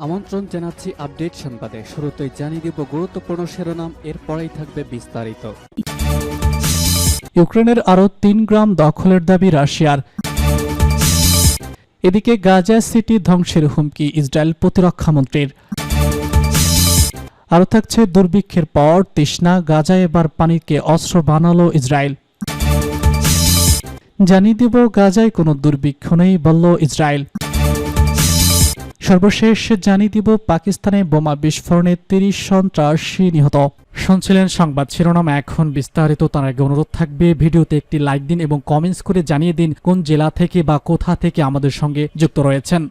আমন্ত্রণ জানাচ্ছি আপডেট সংবাদে। শুরুতেই জানিয়ে দিব গুরুত্বপূর্ণ শিরোনাম, এরপরেই থাকবে বিস্তারিত। ইউক্রেনের আরও ৩ গ্রাম দখলের দাবি রাশিয়ার। এদিকে গাজা সিটি ধ্বংসের হুমকি ইসরায়েল প্রতিরক্ষামন্ত্রীর। আরও থাকছে দুর্ভিক্ষের পর তৃষ্ণা, গাজায় এবার পানিকে অস্ত্র বানালো ইসরায়েল। জানিয়ে দিব গাজায় কোনো দুর্ভিক্ষ নেই বলল ইসরায়েল। সর্বশেষ জানিয়ে দিব পাকিস্তানে বোমা বিস্ফোরণে ৩০ সন্ত্রাসী নিহত। শুনছিলেন সংবাদ শিরোনাম, এখন বিস্তারিত। তার আগে অনুরোধ থাকবে ভিডিওতে একটি লাইক দিন এবং কমেন্টস করে জানিয়ে দিন কোন জেলা থেকে বা কোথা থেকে আমাদের সঙ্গে যুক্ত রয়েছেন।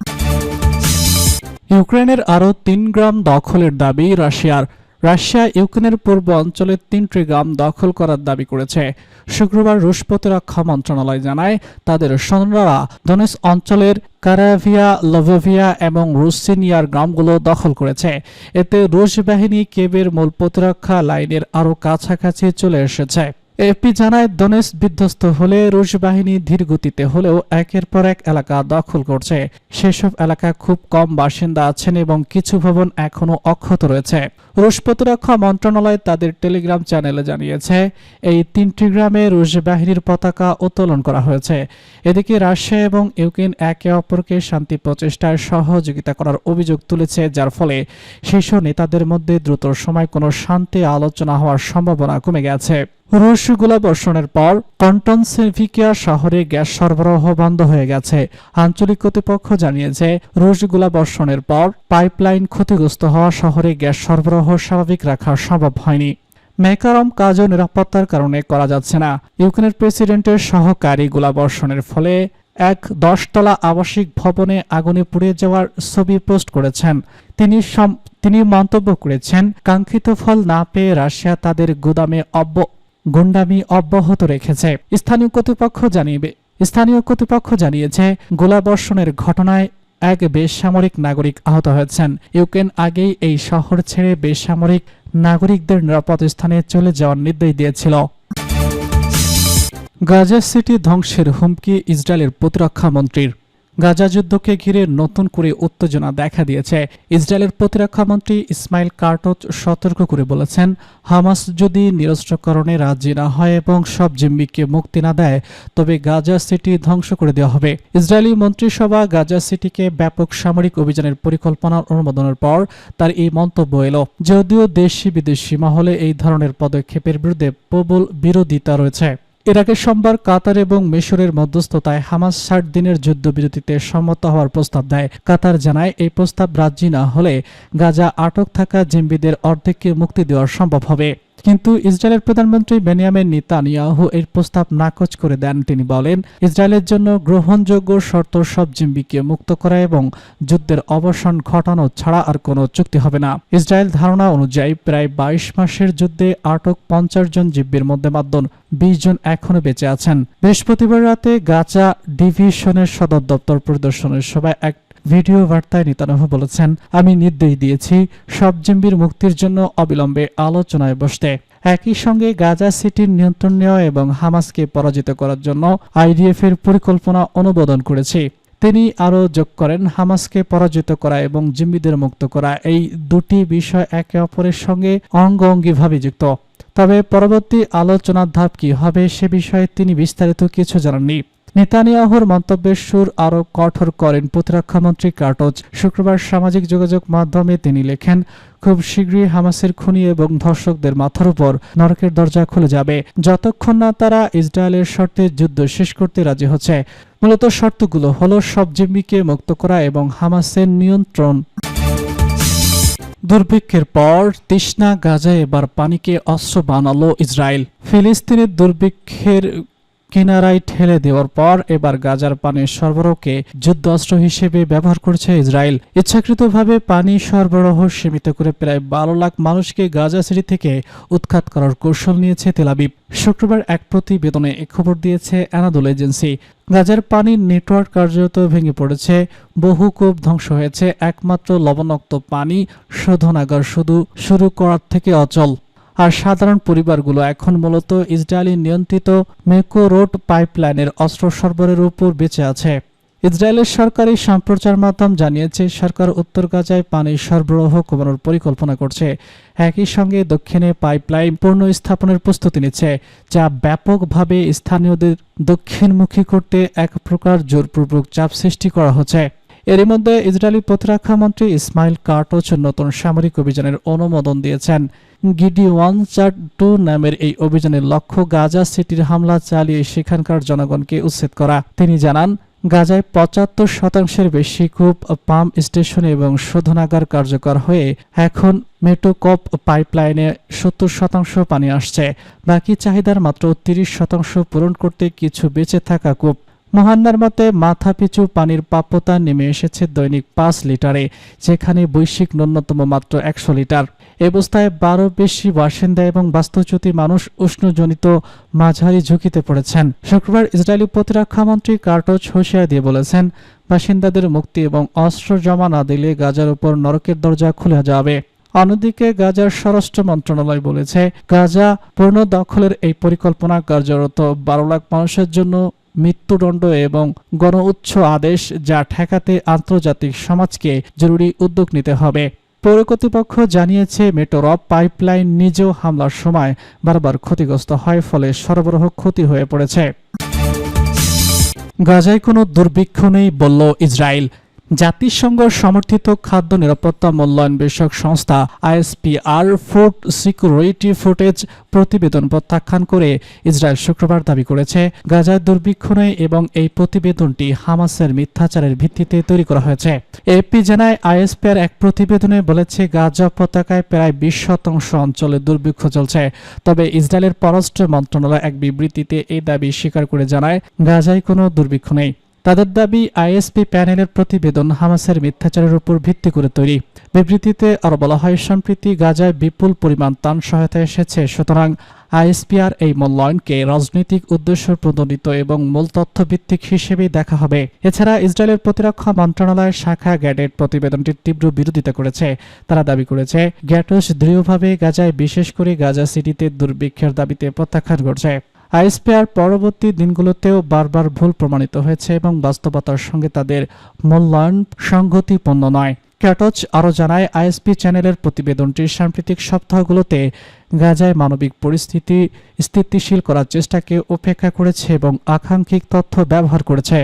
ইউক্রেনের আরও ৩ গ্রাম দখলের দাবি রাশিয়ার। রাশিয়া ইউক্রেনের পূর্ব অঞ্চলের ৩টি গ্রাম দখল করার দাবি করেছে। শুক্রবার রুশ প্রতিরক্ষা মন্ত্রণালয় জানায় তাদের সৈন্যরা দনেস অঞ্চলের কারাভিয়া, লভোভিয়া এবং রুসিনিয়ার গ্রামগুলো দখল করেছে। এতে রুশ বাহিনী কেবের মূল প্রতিরক্ষা লাইনের আরও কাছাকাছি চলে এসেছে। এপি জানায় দনেস বিধ্বস্ত হলে রুশ বাহিনী ধীর গতিতে হলেও একের পর এক এলাকা দখল করছে। সেসব এলাকা খুব কম বাসিন্দা আছেন এবং কিছু ভবন এখনও অক্ষত রয়েছে। রুশ প্রতিরক্ষা মন্ত্রণালয় তাদের টেলিগ্রাম চ্যানেলে জানিয়েছে এই ৩টি গ্রামে রুশ বাহিনীর পতাকা উত্তোলন করা হয়েছে। এদিকে রাশিয়া এবং ইউক্রেন একে অপরকে শান্তি প্রচেষ্টায় সহযোগিতা করার অভিযোগ তুলেছে, যার ফলে শীর্ষ নেতাদের মধ্যে দ্রুত সময় কোনো শান্তি আলোচনা হওয়ার সম্ভাবনা কমে গেছে। রুশ গোলাবর্ষণের পর কন্টনসেভিকিয়া শহরে গ্যাস সরবরাহ বন্ধ হয়ে গেছে। আঞ্চলিক কর্তৃপক্ষ জানিয়েছে রুশ গোলাবর্ষণের পর পাইপলাইন ক্ষতিগ্রস্ত হওয়া শহরে গ্যাস সরবরাহ স্বাভাবিক রাখা সম্ভব হয়নি। মেকারম কাজও নিরাপত্তার কারণে করা যাচ্ছে না। ইউক্রেনের প্রেসিডেন্টের সহকারী গোলাবর্ষণের ফলে এক 10তলা আবাসিক ভবনে আগুনে পুড়ে যাওয়ার ছবি পোস্ট করেছেন। তিনি মন্তব্য করেছেন, কাঙ্ক্ষিত ফল না পেয়ে রাশিয়া তাদের গুন্ডামি অব্যাহত রেখেছে। স্থানীয় কর্তৃপক্ষ জানিয়েছে গোলাবর্ষণের ঘটনায় এক বেসামরিক নাগরিক আহত হয়েছেন। ইউক্রেন আগেই এই শহর ছেড়ে বেসামরিক নাগরিকদের নিরাপদ স্থানে চলে যাওয়ার নির্দেশ দিয়েছিল। গাজা সিটি ধ্বংসের হুমকি ইসরায়েলের প্রতিরক্ষা মন্ত্রীর। গাজা যুদ্ধকে ঘিরে নতুন করে উত্তেজনা দেখা দিয়েছে। ইসরায়েলের প্রতিরক্ষা মন্ত্রী ইসমাইল কার্টোচ সতর্ক করে বলেছেন, হামাস যদি নিরস্ত্রকরণে রাজি না হয় এবং সব জিম্মিকে মুক্তি না দেয় তবে গাজা সিটি ধ্বংস করে দেওয়া হবে। ইসরায়েলি মন্ত্রিসভা গাজা সিটিকে ব্যাপক সামরিক অভিযানের পরিকল্পনার অনুমোদনের পর তার এই মন্তব্য এলো। যদিও দেশি বিদেশি মহলে এই ধরনের পদক্ষেপের বিরুদ্ধে প্রবল বিরোধিতা রয়েছে। এর আগে সোমবার কাতার এবং মিশরের মধ্যস্থতায় হামাস 60 দিনের যুদ্ধবিরতিতে সম্মত হওয়ার প্রস্তাব দেয়। কাতার জানায় এই প্রস্তাব রাজি না হলে গাজা আটক থাকা জিম্মিদের অর্ধেককে মুক্তি দেওয়া সম্ভব হবে। কিন্তু ইসরায়েলের প্রধানমন্ত্রী বেনিয়ামিন নেতানিয়াহু এর প্রস্তাব নাকচ করে দেন। তিনি বলেন, ইসরায়েলের জন্য গ্রহণযোগ্য শর্ত সব জিম্মিকে মুক্ত করা এবং যুদ্ধের অবসান ঘটানো ছাড়া আর কোনো চুক্তি হবে না। ইসরায়েল ধারণা অনুযায়ী প্রায় 22 মাসের যুদ্ধে আটক 50 জন জিম্মির মধ্যে মাত্র 20 জন এখনো বেঁচে আছেন। বৃহস্পতিবার রাতে গাজা ডিভিশনের সদর দপ্তর পরিদর্শনের সময় এক ভিডিও বার্তায় নেতানিয়াহু বলেছেন, আমি নির্দেশ দিয়েছি সব জিম্মির মুক্তির জন্য অবিলম্বে আলোচনায় বসতে। একই সঙ্গে গাজা সিটির নিয়ন্ত্রণ নেওয়া এবং হামাসকে পরাজিত করার জন্য আইডিএফ এর পরিকল্পনা অনুমোদন করেছি। তিনি আরও যোগ করেন, হামাসকে পরাজিত করা এবং জিম্মিদের মুক্ত করা এই দুটি বিষয় একে অপরের সঙ্গে অঙ্গাঙ্গিভাবে যুক্ত। তবে পরবর্তী আলোচনার ধাপ কি হবে সে বিষয়ে তিনি বিস্তারিত কিছু জানাননি। নেতানিয়াহুর মন্তব্যের সুর আরও কঠোর করেন প্রতিরক্ষামন্ত্রী কার্টোচ। শুক্রবার সামাজিক যোগাযোগ মাধ্যমে তিনি লেখেন, খুব শীঘ্রই হামাসের খুনি এবং ধর্ষকদের মাথার উপর নরকের দরজা খুলে যাবে যতক্ষণ না তারা ইসরায়েলের শর্তে যুদ্ধ শেষ করতে রাজি হচ্ছে। মূলত শর্তগুলো হলো সব জিম্মিকে মুক্ত করা এবং হামাসের নিয়ন্ত্রণ। দুর্ভিক্ষের পর তৃষ্ণা, গাজায় এবার পানিকে অস্ত্র বানালো ইসরায়েল। ফিলিস্তিনের দুর্ভিক্ষের কিনারায় ঠেলে দেওয়ার পর এবার গাজার পানির সরবরাহকে যুদ্ধাস্ত্র হিসেবে ব্যবহার করছে ইসরায়েল। ইচ্ছাকৃতভাবে পানি সরবরাহ সীমিত করে প্রায় 12 লাখ মানুষকে গাজা সিটি থেকে উৎখাত করার কৌশল নিয়েছে তেল আবিব। শুক্রবার এক প্রতিবেদনে এ খবর দিয়েছে অ্যানাদোল এজেন্সি। গাজার পানির নেটওয়ার্ক কার্যত ভেঙে পড়েছে, বহু কূপ ধ্বংস হয়েছে, একমাত্র লবণাক্ত পানি শোধনাগার শুরু করার থেকে অচল। আর সাধারণ পরিবারগুলো এখন মূলত ইসরায়েলি নিয়ন্ত্রিত মেকো রোড পাইপলাইনের অস্ত্র সরবরাহের উপর বেঁচে আছে। ইসরায়েলের সরকারি সম্প্রচার মাধ্যম জানিয়েছে সরকার উত্তর গাজায় পানি সরবরাহ কমানোর পরিকল্পনা করছে। একই সঙ্গে দক্ষিণে পাইপলাইন পুনঃস্থাপনের প্রস্তুতি নিচ্ছে, যা ব্যাপকভাবে স্থানীয়দের দক্ষিণমুখী করতে এক প্রকার জোরপূর্বক চাপ সৃষ্টি করা হচ্ছে। এরই মধ্যে ইসরায়েলি প্রতিরক্ষা মন্ত্রী ইসমাইল কার্টোচ নতুন সামরিক অভিযানের অনুমোদন দিয়েছেন। গিডিওয়ান 4-2 নামের এই অভিযানের লক্ষ্য গাজা সিটির হামলা চালিয়ে সেখানকার জনগণকে উচ্ছেদ করা। তিনি জানান, গাজায় 75% বেশি কূপ, পাম্প স্টেশন এবং শোধনাগার কার্যকর হয়ে এখন মেটোকপ পাইপলাইনে 70% পানি আসছে। বাকি চাহিদার মাত্র 30% পূরণ করতে কিছু বেঁচে থাকা কূপ। মহান্নার মতে মাথাপিছু পানির প্রাপ্যতা নেমে এসেছে দৈনিক 5 লিটারে, যেখানে বৈশ্বিক ন্যূনতম মাত্র 100 লিটার। এ অবস্থায় 12 বেশি বাসিন্দা এবং বাস্তুচ্যুতি মানুষ উষ্ণজনিত মাঝারি ঝুঁকিতে পড়েছেন। শুক্রবার ইসরায়েলি প্রতিরক্ষা মন্ত্রী কার্টোচ হুঁশিয়ারি দিয়ে বলেছেন, বাসিন্দাদের মুক্তি এবং অস্ত্র জমা না দিলে গাজার উপর নরকের দরজা খুলে যাবে। অন্যদিকে গাজার স্বরাষ্ট্র মন্ত্রণালয় বলেছে, গাজা পূর্ণ দখলের এই পরিকল্পনা কার্যরত 12 লাখ মানুষের জন্য মৃত্যুদণ্ড এবং গণউচ্ছ আদেশ, যা ঠেকাতে আন্তর্জাতিক সমাজকে জরুরি উদ্যোগ নিতে হবে। পৌর কর্তৃপক্ষ জানিয়েছে, মেটোরপ পাইপলাইন নিজেও হামলার সময় বারবার ক্ষতিগ্রস্ত হয়, ফলে সরবরাহ ক্ষতি হয়ে পড়েছে। গাজায় কোনো দুর্ভিক্ষ নেই বলল ইসরায়েল। জাতিসংঘ সমর্থিত খাদ্য নিরাপত্তা মূল্যায়ন বিষয়ক সংস্থা আইএসপিআর ফুড সিকিউরিটি ফুটেজ প্রতিবেদন প্রত্যাখ্যান করে ইসরায়েল শুক্রবার দাবি করেছে, গাজায় দুর্ভিক্ষ নেই এবং এই প্রতিবেদনটি হামাসের মিথ্যাচারের ভিত্তিতে তৈরি করা হয়েছে। এপি জানায়, আইএসপিআর এক প্রতিবেদনে বলেছে, গাজা উপত্যকায় প্রায় 20% অঞ্চলে দুর্ভিক্ষ চলছে। তবে ইসরায়েলের পররাষ্ট্র মন্ত্রণালয় এক বিবৃতিতে এই দাবি স্বীকার করে জানায়, গাজায় কোনো দুর্ভিক্ষ নেই। তাদের দাবি, আইএসপি প্যানেলের প্রতিবেদন হামাসের মিথ্যাচারের উপর ভিত্তি করে তৈরি। বিবৃতিতে আরও বলা হয়, সম্প্রতি গাজায় বিপুল পরিমাণ ত্রাণ সহায়তা এসেছে, সুতরাং আইএসপিআর এই মূল্যায়নকে রাজনৈতিক উদ্দেশ্য প্রণোদিত এবং মূল তথ্য ভিত্তিক হিসেবেই দেখা হবে। এছাড়া ইসরায়েলের প্রতিরক্ষা মন্ত্রণালয়ের শাখা গ্যাডেট প্রতিবেদনটির তীব্র বিরোধিতা করেছে। তারা দাবি করেছে, গ্যাটোস দৃঢ়ভাবে গাজায়, বিশেষ করে গাজা সিটিতে দুর্ভিক্ষের দাবিতে প্রত্যাখ্যান করছে। আইএসপিআর পরবর্তী দিনগুলোতেও বারবার ভুল প্রমাণিত হয়েছে এবং বাস্তবতার সঙ্গে তাদের মূল্যায়ন সংগতিপূর্ণ নয়। ক্যাটোচ আরও জানায়, আইএসপি চ্যানেলের প্রতিবেদনটি সাম্প্রতিক সপ্তাহগুলোতে গাজায় মানবিক পরিস্থিতি স্থিতিশীল করার চেষ্টাকে উপেক্ষা করেছে এবং আকাঙ্ক্ষিক তথ্য ব্যবহার করেছে।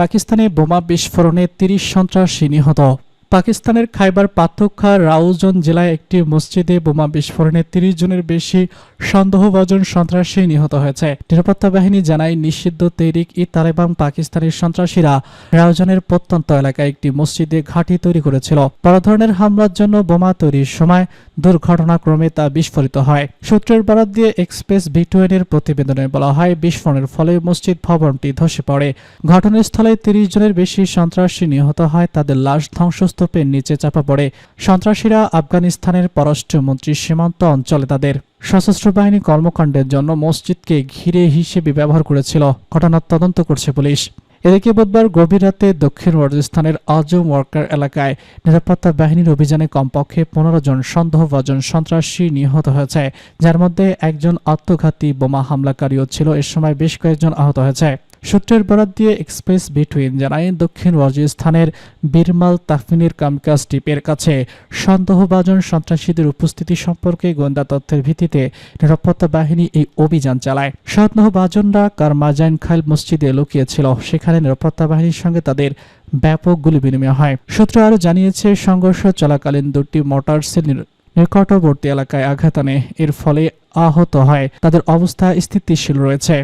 পাকিস্তানে বোমা বিস্ফোরণে 30 সন্ত্রাসী নিহত। পাকিস্তানের খাইবার পাখতুনখোয়া রাউজান জেলায় একটি মসজিদে বোমা বিস্ফোরণে 30 জনের বেশি সন্দেহভাজন সন্ত্রাসী নিহত হয়েছে। নিরাপত্তা বাহিনী জানায়, নিষিদ্ধ তেহরিক-ই-তালেবান পাকিস্তানের সন্ত্রাসীরা রাউজানের প্রত্যন্ত এলাকায় একটি মসজিদে ঘাঁটি তৈরি করেছিল। বড় ধরনের হামলার জন্য বোমা তৈরির সময় দুর্ঘটনাক্রমে তা বিস্ফোরিত হয়। সূত্রের বরাত দিয়ে এক্সপ্রেস ভিটুয়েনের প্রতিবেদনে বলা হয়, বিস্ফোরণের ফলে মসজিদ ভবনটি ধসে পড়ে। ঘটনাস্থলে 30 জনের বেশি সন্ত্রাসী নিহত হয়, তাদের লাশ ধ্বংসস্তূপের নিচে চাপা পড়ে। সন্ত্রাসীরা আফগানিস্তানের পররাষ্ট্রমন্ত্রী সীমান্ত অঞ্চলে তাদের সশস্ত্র বাহিনী কর্মকাণ্ডের জন্য মসজিদকে ঘিরে হিসেবে ব্যবহার করেছিল। ঘটনার তদন্ত করছে পুলিশ। এদিকে বুধবার গভীর রাতে দক্ষিণ ওয়াজিস্তানের আজম ওয়ার্কার এলাকায় নিরাপত্তা বাহিনীর অভিযানে কমপক্ষে 15 জন সন্দেহভাজন সন্ত্রাসী নিহত হয়েছে, যার মধ্যে একজন আত্মঘাতী বোমা হামলাকারীও ছিল। এ সময় বেশ কয়েকজন আহত হয়েছে। সূত্রের বরাত দিয়ে এক্সপ্রেস বিটুইন জানায়, দক্ষিণ ওয়াজিস্তানের বীরমাল তাহফিনের কামকাজ দ্বীপের কাছে সন্দেহভাজন সন্ত্রাসীদের উপস্থিতি সম্পর্কে গোয়েন্দা তথ্যের ভিত্তিতে নিরাপত্তা বাহিনী এই অভিযান চালায়। সন্দেহভাজনরা কারমাজাইন খাইল মসজিদে লুকিয়েছিল, সেখানে নিরাপত্তা বাহিনীর সঙ্গে তাদের ব্যাপক গুলি বিনিময় হয়। সূত্র আরও জানিয়েছে, সংঘর্ষ চলাকালীন দুটি মোটরসাইকেল নিকটবর্তী এলাকায় আঘাত আনে, এর ফলে আহত হয়। তাদের অবস্থা স্থিতিশীল রয়েছে।